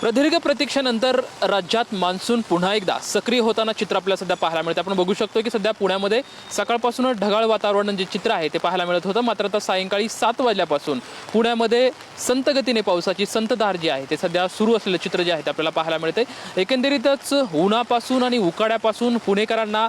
प्रदीर्घ प्रतीक्षेनंतर राज्यात मान्सून पुन्हा एकदा सक्रिय होताना चित्र आपल्याला सध्या पाहायला मिळते। आपण बघू शकतो की सध्या पुण्यामध्ये सकाळपासूनच ढगाळ वातावरण जे चित्र आहे ते पाहायला मिळत होतं। मात्र आता सायंकाळी 7 वाजल्यापासून पुण्यामध्ये संत गतीने पावसाची संतधार जी आहे ते सध्या सुरू असलेलं चित्र जे आहे ते आपल्याला पाहायला मिळते। एकंदरीतच उन्हापासून आणि उकाड्यापासून पुणेकरांना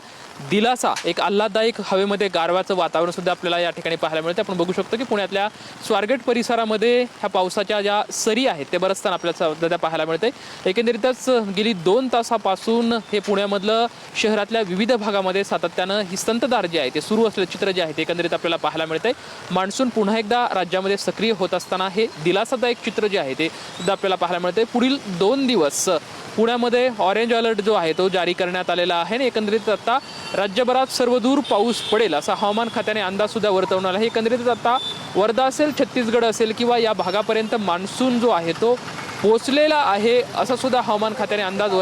दिलासा, एक आल्हाददायक हवेमध्ये गारव्याचं वातावरण सुद्धा आपल्याला या ठिकाणी पाहायला मिळते। आपण बघू शकतो की पुण्यातल्या स्वारगेट परिसरामध्ये ह्या पावसाच्या ज्या सरी आहेत ते बरसताना आपल्याला सध्या पाहायला मिळते। एकंदरीतच गेली 2 तासापासून हे पुण्यामधलं शहरातल्या विविध भागामध्ये सातत्यानं ही संतधार जी आहे ते सुरू असलेलं चित्र जे आहे ते एकंदरीत आपल्याला पाहायला मिळते। मान्सून पुन्हा एकदा राज्यामध्ये सक्रिय होत असताना हे दिलासादायक चित्र जे आहे ते सुद्धा आपल्याला पाहायला मिळते। पुढील 2 दिवस पुण्यामध्ये ऑरेंज अलर्ट जो आहे तो जारी करण्यात आलेला आहे आणि एकंदरीत आता राज्यभरात सर्वदूर पाऊस पडेल असा हवामान खात्याने अंदाज सुद्धा वर्तवण्यात आला आहे। एकंदरीत आता वर्धा असेल, छत्तीसगड असेल किंवा या भागापर्यंत मान्सून जो आहे तो पोहोचलेला आहे असा सुद्धा हवामान खात्याने अंदाज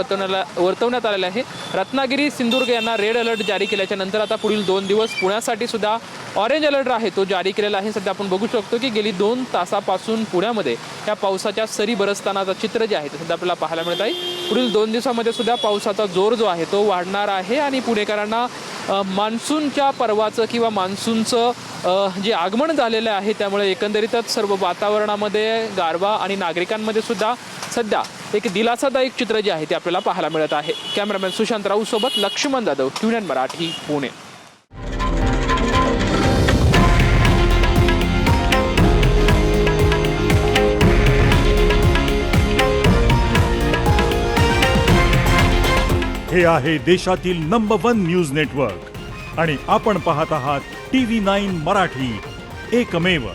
वर्तवण्यात आलेला आहे। रत्नागिरी, सिंधुदुर्ग यांना रेड अलर्ट जारी केल्याच्या नंतर आता पुढील 2 दिवस पुण्यासाठी सुद्धा ऑरेंज अलर्ट आहे तो जारी केलेला आहे। सध्या आपण बघू शकतो की गेली 2 तासापासून पुण्यामध्ये या पावसाच्या सरी बरसतानाचं चित्र जे आहे ते सुद्धा आपल्याला पाहायला मिळत आहे। पुढील 2 दिवसामध्ये सुद्धा पावसाचा जोर जो आहे तो वाढणार आहे आणि पुणेकरांना मान्सूनच्या पर्वाचं किंवा मान्सूनचं जे आगमन झालेलं आहे त्यामुळे एकंदरीतच सर्व वातावरणामध्ये गारवा आणि नागरिकांमध्ये सुद्धा सध्या एक दिलासादायक चित्र जे आहे ते आपल्याला पाहायला मिळत आहे। कॅमेरामॅन सुशांत राऊत सोबत लक्ष्मण जाधव, ट्यून मराठी, पुणे। हे आहे देशातील नंबर 1 न्यूज नेटवर्क आणि आपण पाहत आहात TV9 मराठी, एकमेव।